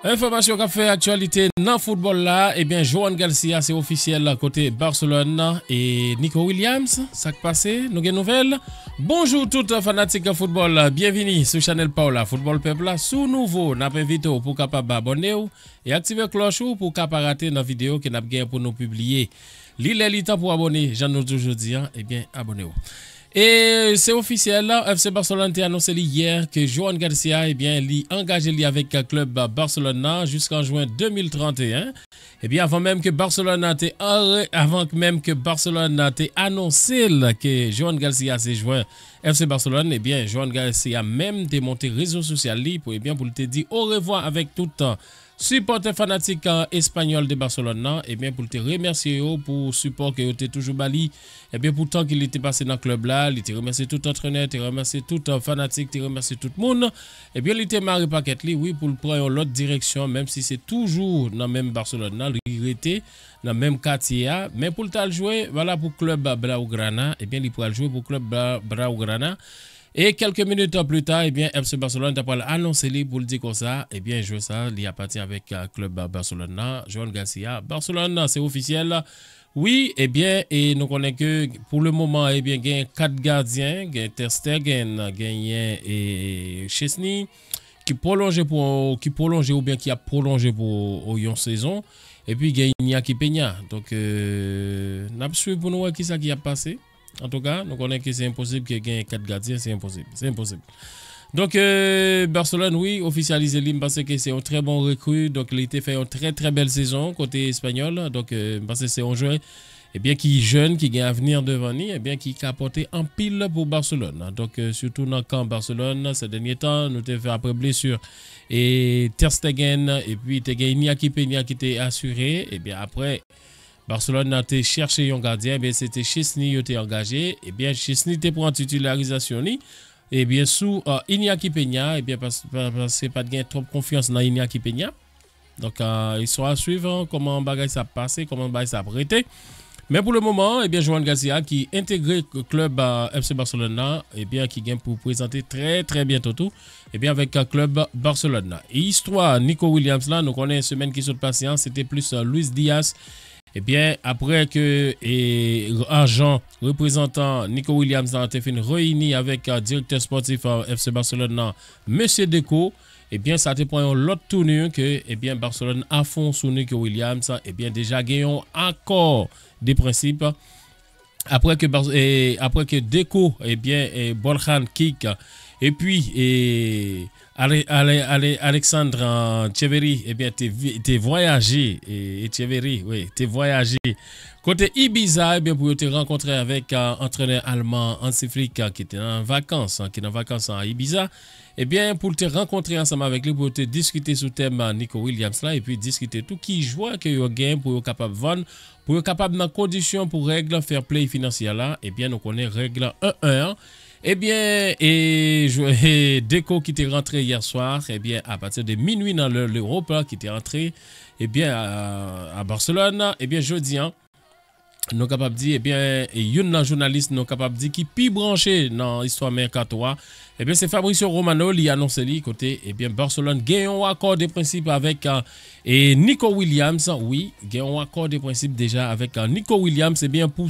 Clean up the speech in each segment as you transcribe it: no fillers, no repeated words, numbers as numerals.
Information qu'a fait actualité dans le football là, eh bien, Joan Garcia, c'est officiel là, côté Barcelone et Nico Williams, ça qui passé, nous avons une nouvelle. Bonjour tout fanatiques de football, bienvenue sur Channel Paula Football Peuple. Sous nouveau, n'a pas invité pour capable abonner et activer cloche pour capable rater nos vidéos que n'a gagné pour nous publier. L'île est temps pour abonner, j'en ai toujours dit, eh bien, abonnez-vous. Et c'est officiel, FC Barcelone a annoncé hier que Joan Garcia engagé avec le club Barcelone jusqu'en juin 2031. Et bien avant même que Barcelone ait annoncé que Joan Garcia s'est joint FC Barcelone, et bien Joan Garcia a même démonté réseaux sociaux pour te dire au revoir avec tout le temps. Supporter fanatique espagnol de Barcelone, et bien pour te remercier pour le support que tu toujours bali, et bien pour le temps qu'il était passé dans le club là, il te remercié tout entraîneur, il te remercié tout fanatique, il te remercié tout le monde, et bien il était marre paquet li, oui, pour le prendre l'autre direction, même si c'est toujours dans le même Barcelone, il était dans le même quartier, mais pour le jouer, voilà pour le club Blaugrana, et bien il pourra jouer pour le club Blaugrana. Et quelques minutes plus tard, eh bien, FC Barcelone a annoncé pour le dire comme ça, eh bien, je ça, il appartient avec le club Barcelone, Joan Garcia. Barcelone, c'est officiel. Oui, eh bien, et nous connaissons que pour le moment, eh bien, il y a 4 gardiens, il y a Ter Stegen, il y a Chesney, qui prolonge ou bien qui a prolongé pour une saison. Et puis, il y a Iñaki Peña. Donc, nous avons suivi pour nous qui ça qui a passé. En tout cas, nous connaissons que c'est impossible qu'il y ait 4 gardiens, c'est impossible. C'est impossible. Donc, Barcelone, oui, officialisé l'hymne parce que c'est un très bon recrue. Donc, il a été fait une très très belle saison côté espagnol. Donc, parce que c'est un joueur qui est jeune, qui a un avenir devant lui, qui a apporté en pile pour Barcelone. Donc, surtout dans le camp Barcelone, ces derniers temps, nous avons fait après blessure. Et Ter Stegen, et puis Iñaki Peña qui était assuré. Et bien après. Barcelone a cherché un gardien, c'était Chesney qui était engagé. Et bien, Chesney était pour une titularisation. Et bien, sous Iñaki Peña, et bien, parce que pas de trop confiance dans Iñaki Peña. Donc, ils sont à suivre comment bagay ça passé, comment bagay ça prêté. Mais pour le moment, et bien, Joan Garcia qui intégré le club FC Barcelone, et bien, qui vient pour présenter très très bientôt tout, et bien, avec le club Barcelone. Et histoire, Nico Williams, là, nous connaissons une semaine qui sont passées, c'était plus Luis Diaz. Eh bien, après que agent représentant Nico Williams a été réuni avec le directeur sportif FC Barcelone, M. Deco, eh bien, ça a été pour l'autre tournure que Barcelone a fond sur Nico Williams, eh bien, déjà gagné un accord des principes. Après que Deco, Borjan Kik, et puis, Alexandre Tcheveri, eh bien, t'es voyagé, et Tcheveri, oui, t'es voyagé. Côté Ibiza, eh bien, pour te rencontrer avec entraîneur allemand Hansi Flick qui était en vacances, à Ibiza, eh bien, pour te rencontrer ensemble avec lui, pour te discuter sur le thème Nico Williams là, et puis discuter tout qui joue que vous gagne pour être capable de vendre, pour être capable dans condition pour règle fair play financière là, eh bien, nous connaissons règle 1-1. Eh bien, Deco qui était rentré hier soir, eh bien, à partir de minuit dans l'Europe, qui était rentré, eh bien, à Barcelone, eh bien, jeudi, nous sommes capables de dire, eh bien, une journaliste, nous sommes capables de dire qui est branché dans l'histoire Mercato, eh bien, c'est Fabrizio Romano qui a annoncé côté, eh bien, Barcelone gagne un accord de principe avec Nico Williams, oui, gagne un accord de principe déjà avec Nico Williams, eh bien, pour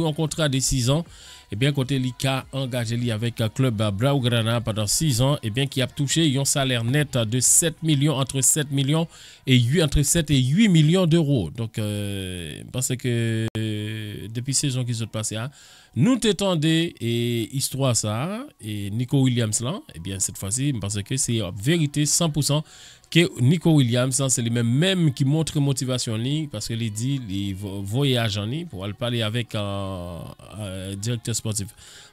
un contrat de 6 ans. Eh bien, côté Lika engagé avec le club Blaugrana pendant 6 ans, eh bien, qui a touché un salaire net de 7 millions, entre 7 et 8 millions d'euros. Donc, parce que depuis saison qui s'est passée, nous t'étendons et histoire ça, et Nico Williams là, eh bien, cette fois-ci, parce que c'est vérité 100%. Que Nico Williams, c'est le même qui montre motivation parce que il dit il voyage pour aller parler avec un directeur sportif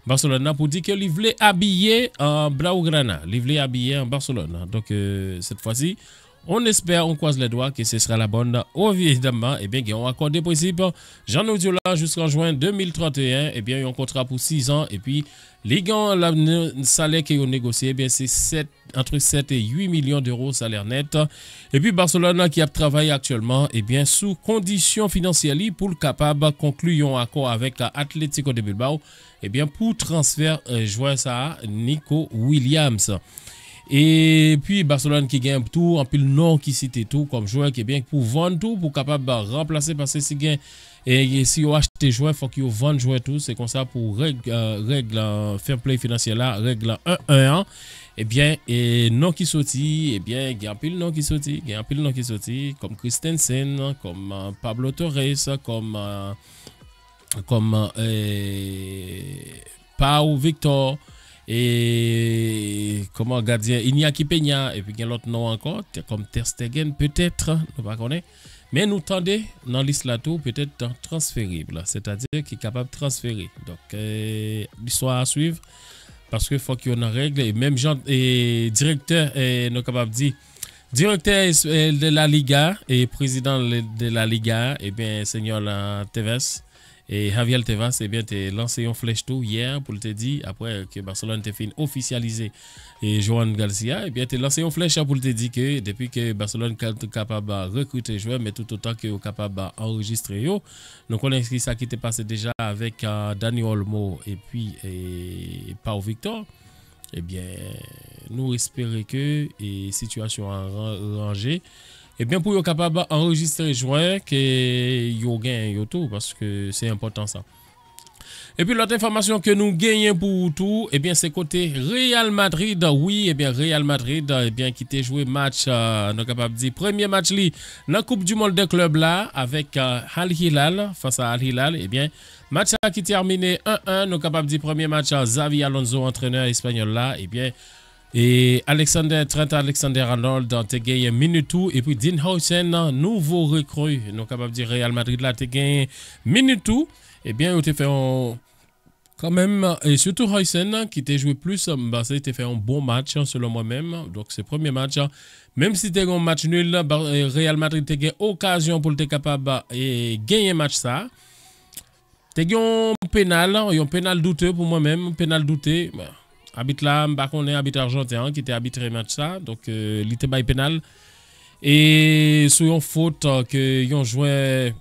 Barcelone pour dire qu'il voulait habiller en Blaugrana, il voulait habiller en Barcelone. Donc cette fois-ci, on espère, on croise les doigts que ce sera la bonne. Évidemment, eh bien, on a accordé des principes. Jean Odiola jusqu'en juin 2031, eh bien, il y a un contrat pour 6 ans. Et puis, les gants, le salaire qu'ils ont négocié, eh bien, c'est entre 7 et 8 millions d'euros salaire net. Et puis, Barcelone qui a travaillé actuellement, eh bien, sous conditions financières pour le capable de conclure un accord avec Atlético de Bilbao, eh bien, pour transfert joueur ça, Nico Williams. Et puis Barcelone qui gagne tout, en pile non qui cite tout comme joueur qui est bien pour vendre tout, pour capable de remplacer parce que si gagne et si vous achetez joueur, il faut que vous vendez joueur tout, c'est comme ça pour règle fair play financier là, règle 1-1. Eh bien, et non qui sorti, eh bien, il y a un pile non qui sorti, il y a un pile non qui sorti, comme Christensen, comme Pablo Torres, comme Pau Victor, et comment gardien Iñaki Peña, et puis il y a l'autre nom encore, comme Ter Stegen, peut-être, nous ne connaissons pas. Mais nous tendons dans liste là tout peut-être transférable, c'est-à-dire qui est capable de transférer. Donc, l'histoire à suivre. Parce qu'il faut qu'il y ait une règle. Et même Jean, et directeur, nous capable de dire, directeur de la Liga et président de la Liga, eh bien, Seigneur Tevez et Javier Tevez, eh bien, tu as lancé une flèche tout hier pour te dire, après que Barcelone t'a fait officialiser et Joan Garcia, eh bien, tu as lancé une flèche pour te dire que depuis que Barcelone est capable de recruter joueurs, mais tout autant que est capable d'enregistrer, nous connaissons ce qui s'est passé déjà avec Dani Olmo et puis Pau Victor. Eh bien, nous espérons que la situation a rangé. Et bien, pour être capable d'enregistrer joueurs, que vous gagnez tout, parce que c'est important ça. Et puis l'autre information que nous gagnons pour tout, eh bien c'est côté Real Madrid. Oui, eh bien Real Madrid, eh bien qui t'a joué match, nous capable de dire premier match li dans la Coupe du Monde des clubs là avec Al Hilal face à Al Hilal. Eh bien match qui terminé 1-1, nous capable de dire premier match à Xavi Alonso, entraîneur espagnol là. Eh bien et Trent Alexander-Arnold a gagné minute tout et puis Dean Howson, nouveau recrue, nous capable de dire Real Madrid là a gagné minute tout. Eh bien, il a fait quand même, et surtout Howson qui t'a joué plus, bah, ça a fait un bon match selon moi-même. Donc, c'est le premier match. Même si tu as un match nul, Real Madrid a gagné occasion pour être capable de gagner un match ça. Tu as gagné un pénal douteux pour moi-même, pénal douteux. Habite là, on est habite argentin qui était arbitré match ça. Donc, il était bail pénal. Et sur une faute que yon jouait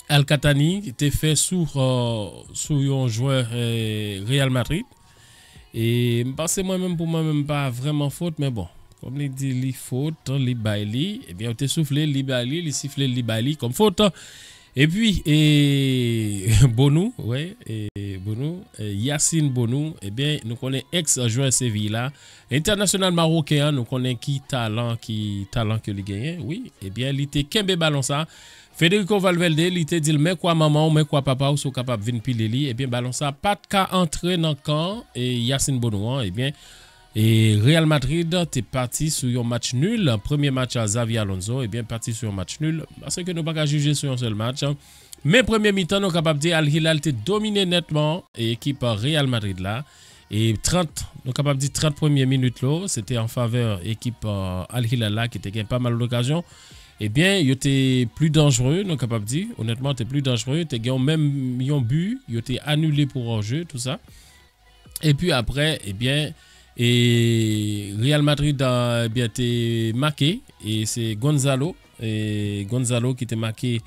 Al-Khatani qui était fait sur un joueur Real Madrid. Et c'est moi-même pour moi-même pas vraiment faute, mais bon, comme il dit, les faute, les baili, et bien, on te soufflé, les baili, les sifflé, les baili comme faute. Et puis, Bonou, ouais, Bonou, Yacine Bonou, eh bien, nous connaissons ex-joueur Séville là, international marocain, nous connaissons qui talent que lui gagne, oui, eh bien, il était Kembe ballon ça. Federico Valverde, il te dit, mais quoi maman, mais quoi papa, ou sont capable de venir piler li, eh bien, ballon ça, pas de cas entrer dans le camp, et Yacine Bonou, eh bien, et Real Madrid est parti sur un match nul. Premier match à Xavi Alonso, et bien parti sur un match nul. Parce que nous ne pouvons pas juger sur un seul match. Mais premier mi-temps, nous sommes capables de dire Al Hilal a dominé nettement l'équipe Real Madrid là. Et 30, nous sommes capables de dire 30 premières minutes là, c'était en faveur de l'équipe Al Hilal là qui était gagné pas mal d'occasions. Eh bien, il était plus dangereux, nous sommes capables de dire. Honnêtement, il était plus dangereux. Il était même un but, il était annulé pour hors-jeu, tout ça. Et puis après, eh bien. Et Real Madrid a bien été marqué et c'est Gonzalo qui était marqué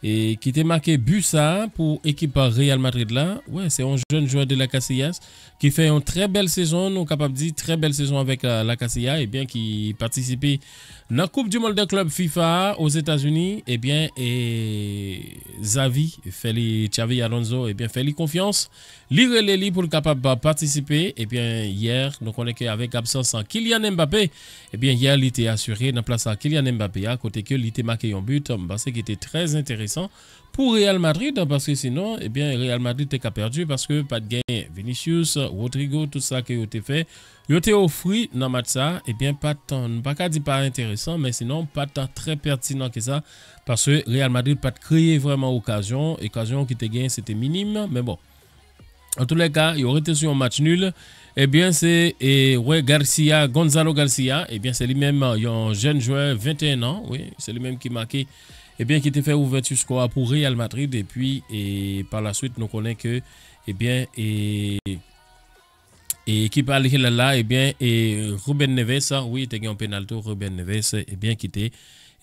et qui était marqué but ça pour équipe Real Madrid là. Ouais, c'est un jeune joueur de la Casillas qui fait une très belle saison, nous capable de dire très belle saison avec la Casillas et bien qui participait dans la Coupe du Monde des clubs FIFA aux États-Unis et bien et Xavi Xavi Alonso et bien fait confiance, lire les pour le capable de participer et bien hier nous connaissons qu'avec absence en Kylian Mbappé et bien hier il était assuré dans place à Kylian Mbappé à côté que il était marqué un but, parce qui était très intéressant pour Real Madrid parce que sinon eh bien Real Madrid était perdu parce que pas de gain Vinicius, Rodrigo, tout ça que vous fait, vous avez offert dans match ça et bien pas tant pas qu'à dire pas intéressant mais sinon pas tant très pertinent que ça parce que Real Madrid pas créé vraiment occasion qui était gagné c'était minime mais bon en tous les cas il aurait été sur un match nul. Eh bien, c'est Gonzalo Garcia. Eh bien, c'est lui-même un jeune joueur, 21 ans. Oui, c'est lui-même qui marqué. Eh bien, qui était fait ouverture score pour Real Madrid. Et puis, par la suite, nous connaissons que, eh bien, Et qui parle là, eh bien, et Ruben Neves, oui, il y a un penalty, Ruben Neves, eh bien, qui était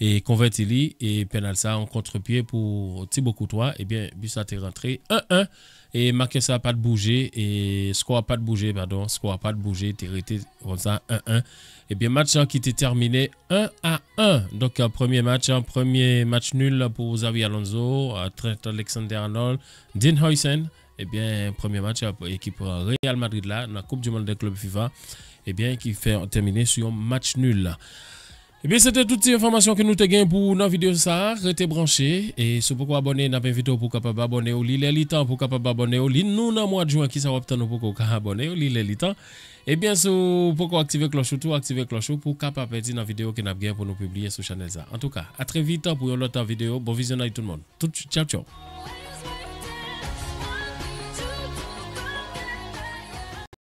et converti li, et penal ça en contre-pied pour Thibaut Courtois, eh bien, but ça t'est rentré 1-1 et marqué ça pas de bouger et score pas de bouger, pardon, score pas de bouger, t'es resté comme ça 1-1. Et bien, match qui était terminé 1-1. Donc, premier match nul pour Xavi Alonso, Trent Alexander-Arnold, Dean Huijsen. Eh bien, premier match pour l'équipe Real Madrid là, dans la Coupe du Monde des clubs FIFA, eh bien, qui fait terminer sur un match nul. Eh bien, c'était toutes ces informations que nous te gagnons pour nos vidéos ça. Restez branchés. Et si vous pouvez abonner, n'a pas invité pour capable abonner au lire les temps pour capable abonner au lit. Nous, dans le mois de juin, qui ça va obtenir pour abonner au lire les temps. Eh bien, si vous pouvez activer cloche tout, activer cloche pour capable perdre dans vidéo que nous avons pour nous publier sur la chaîne ça. En tout cas, à très vite pour une autre vidéo. Bon visionnage tout le monde. Ciao, ciao.